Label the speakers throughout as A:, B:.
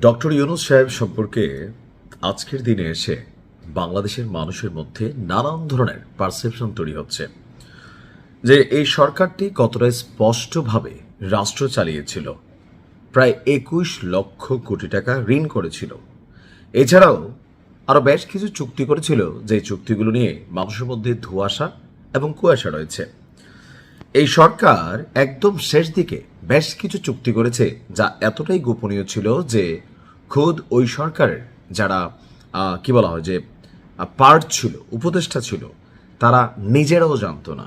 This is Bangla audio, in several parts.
A: ডক্টর ইউনূস সাহেব সম্পর্কে আজকের দিনে এসে বাংলাদেশের মানুষের মধ্যে নানান ধরনের পারসেপশন তৈরি হচ্ছে যে এই সরকারটি কতটা স্পষ্টভাবে রাষ্ট্র চালিয়েছিল। প্রায় ২১ লক্ষ কোটি টাকা ঋণ করেছিল। এছাড়াও আরও বেশ কিছু চুক্তি করেছিল, যে চুক্তিগুলো নিয়ে মানুষের মধ্যে ধোঁয়াশা এবং কুয়াশা রয়েছে। এই সরকার একদম শেষ দিকে বেশ কিছু চুক্তি করেছে যা এতটাই গোপনীয় ছিল যে খোদ ওই সরকারের যারা কি বলা হয় যে পার্ট ছিল, উপদেষ্টা ছিল, তারা নিজেরাও জানতো না।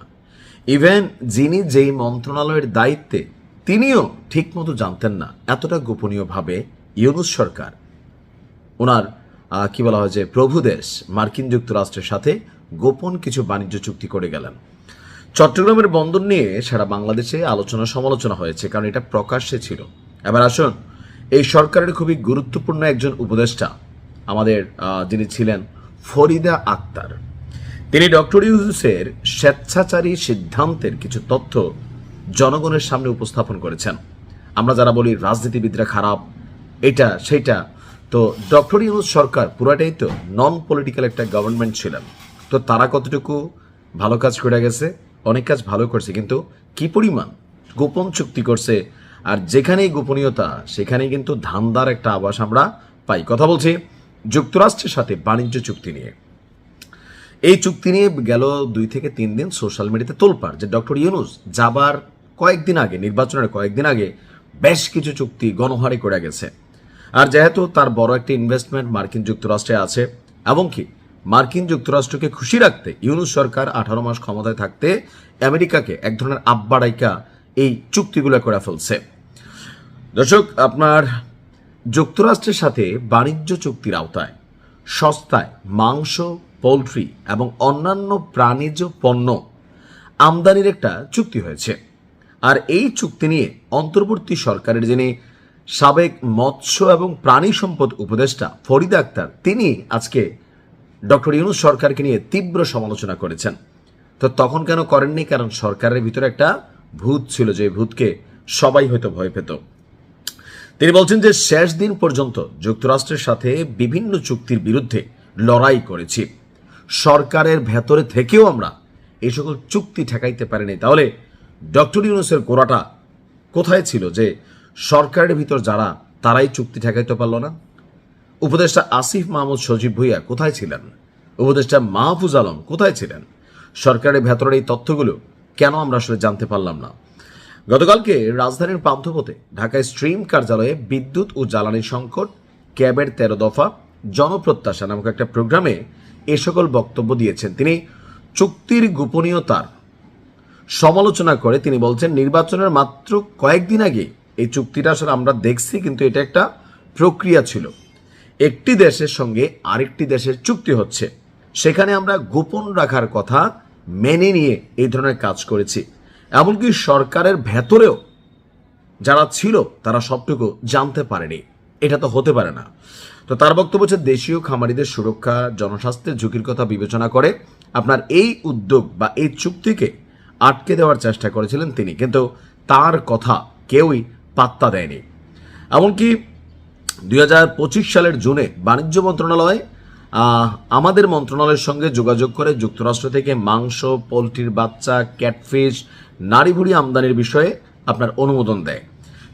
A: ইভেন যিনি যেই মন্ত্রণালয়ের দায়িত্বে তিনিও ঠিকমতো জানতেন না। এতটা গোপনীয়ভাবে ইউনূস সরকার ওনার কি বলা হয় যে প্রভুদেশ মার্কিন যুক্তরাষ্ট্রের সাথে গোপন কিছু বাণিজ্য চুক্তি করে গেলেন। চট্টগ্রামের বন্দর নিয়ে সারা বাংলাদেশে আলোচনা সমালোচনা হয়েছে, কারণ এটা প্রকাশ্যে ছিল। এবার আসুন, এই সরকারের খুবই গুরুত্বপূর্ণ একজন উপদেষ্টা আমাদের যিনি ছিলেন ফরিদা আক্তার, তিনি ডক্টর ইউনূসের স্বেচ্ছাচারী সিদ্ধান্তের কিছু তথ্য জনগণের সামনে উপস্থাপন করেছেন। আমরা যারা বলি রাজনীতিবিদরা খারাপ, এটা সেটা, তো ডক্টর ইউনূস সরকার পুরাটাই তো নন পলিটিক্যাল একটা গভর্নমেন্ট ছিলেন। তো তারা কতটুকু ভালো কাজ করে গেছে? অনেক কাজ ভালো করছে, কিন্তু কি পরিমাণ গোপন চুক্তি করছে। আর যেখানেই গোপনীয়তা সেখানেই কিন্তু ধান্দার একটা আভাস আমরা পাই। কথা বলছি যুক্তরাষ্ট্রের সাথে বাণিজ্য চুক্তি নিয়ে। এই চুক্তি নিয়ে গেল 2 থেকে 3 দিন সোশ্যাল মিডিয়াতে তোলপাড় যে ডক্টর ইউনূস যাবার কয়েকদিন আগে, নির্বাচনের কয়েকদিন আগে বেশ কিছু চুক্তি গণহারে করে গেছে। আর যেহেতু তার বড় একটা ইনভেস্টমেন্ট মার্কিন যুক্তরাষ্ট্রে আছে, এবং কি মার্কিন যুক্তরাষ্ট্রকে খুশি রাখতে ইউনূস সরকার 18 মাস ক্ষমতায় থাকতে আমেরিকাকে এক ধরনের আব্বাড়াইকা এই চুক্তিগুলো করে ফেলছে। দর্শক, আপনার যুক্তরাষ্ট্রের সাথে বাণিজ্য চুক্তির আওতায় সস্তায় মাংস, পোলট্রি এবং অন্যান্য প্রাণীজ পণ্য আমদানির একটা চুক্তি হয়েছে। আর এই চুক্তি নিয়ে অন্তর্বর্তী সরকারের যিনি সাবেক মৎস্য এবং প্রাণী সম্পদ উপদেষ্টা ফরিদা আক্তার, তিনি আজকে ডক্টর ইউনূস সরকারকে নিয়ে তীব্র সমালোচনা করেছেন। তো তখন কেন করেননি? কারণ সরকারের ভিতরে একটা ভূত ছিল, যে ভূতকে সবাই হয়তো ভয় পেত। তিনি বলছেন যে শেষ দিন পর্যন্ত যুক্তরাষ্ট্রের সাথে বিভিন্ন চুক্তির বিরুদ্ধে লড়াই করেছি, সরকারের ভেতরে থেকেও আমরা এই সকল চুক্তি ঠেকাইতে পারিনি। তাহলে ডক্টর ইউনূসের গোড়াটা কোথায় ছিল যে সরকারের ভিতর যারা, তারাই চুক্তি ঠেকাইতে পারল না? উপদেষ্টা আসিফ মাহমুদ সজীব ভুইয়া কোথায় ছিলেন? উপদেষ্টা মাহফুজ আলম কোথায় ছিলেন? সরকারের ভেতরের এই তথ্যগুলো কেন আমরা আসলে জানতে পারলাম না? গতকালকে রাজধানীর পান্থপথে ঢাকা স্ট্রিম কার্যালয়ে বিদ্যুৎ ও জ্বালানি সংকট, ক্যাবের 13 দফা, জনপ্রত্যাশা নামক একটা প্রোগ্রামে এ সকল বক্তব্য দিয়েছেন তিনি। চুক্তির গোপনীয়তার সমালোচনা করে তিনি বলছেন, নির্বাচনের মাত্র কয়েকদিন আগে এই চুক্তিটা আসলে আমরা দেখছি, কিন্তু এটা একটা প্রক্রিয়া ছিল। একটি দেশের সঙ্গে আরেকটি দেশের চুক্তি হচ্ছে, সেখানে আমরা গোপন রাখার কথা মেনে নিয়ে এই ধরনের কাজ করেছি। এমনকি সরকারের ভেতরেও যারা ছিল তারা সবটুকু জানতে পারেনি। এটা তো হতে পারে না। তো তার বক্তব্য হচ্ছে, দেশীয় খামারিদের সুরক্ষা, জনস্বাস্থ্যের ঝুঁকির কথা বিবেচনা করে আপনার এই উদ্যোগ বা এই চুক্তিকে আটকে দেওয়ার চেষ্টা করেছিলেন তিনি, কিন্তু তার কথা কেউই পাত্তা দেয়নি। এমনকি 2025 সালের জুনে বাণিজ্য মন্ত্রণালয় আমাদের মন্ত্রণালয়ের সঙ্গে যোগাযোগ করে যুক্তরাষ্ট্র থেকে মাংস, পোলট্রির বাচ্চা, ক্যাটফিশ, নারীভুড়ি আমদানির বিষয়ে আপনার অনুমোদন দেয়।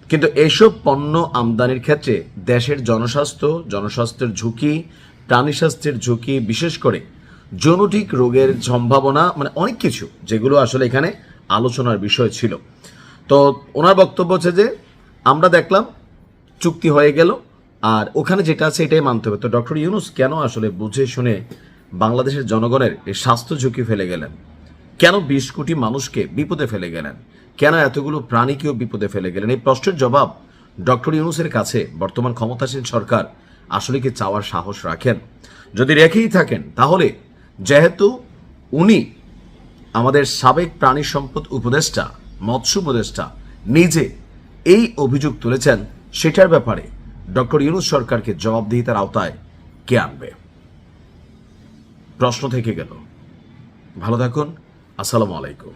A: কিন্তু এসব পণ্য আমদানির ক্ষেত্রে দেশের জনস্বাস্থ্যের ঝুঁকি, প্রাণী স্বাস্থ্যের ঝুঁকি, বিশেষ করে জৈনটিক রোগের সম্ভাবনা, মানে অনেক কিছু যেগুলো আসলে এখানে আলোচনার বিষয় ছিল। তো ওনার বক্তব্য হচ্ছে যে আমরা দেখলাম চুক্তি হয়ে গেল, আর ওখানে যেটা আছে এটাই মানতে হবে। তো ডক্টর ইউনূস কেন আসলে বুঝে শুনে বাংলাদেশের জনগণের এই স্বাস্থ্য ঝুঁকি ফেলে গেলেন? কেন 20 কোটি মানুষকে বিপদে ফেলে গেলেন? কেন এতগুলো প্রাণীকেও বিপদে ফেলে গেলেন? এই প্রশ্নের জবাব ডক্টর ইউনূসের কাছে বর্তমান ক্ষমতাসীন সরকার আসলে কি চাওয়ার সাহস রাখেন? যদি রেখেই থাকেন, তাহলে যেহেতু উনি আমাদের সাবেক প্রাণী সম্পদ উপদেষ্টা, মৎস্য উপদেষ্টা, নিজে এই অভিযোগ তুলেছেন, সেটার ব্যাপারে ডক্টর ইউনূস সরকারকে জবাবদিহিতার আওতায় কে আনবে? প্রশ্ন থেকে গেল। ভালো থাকুন। আসসালামু আলাইকুম।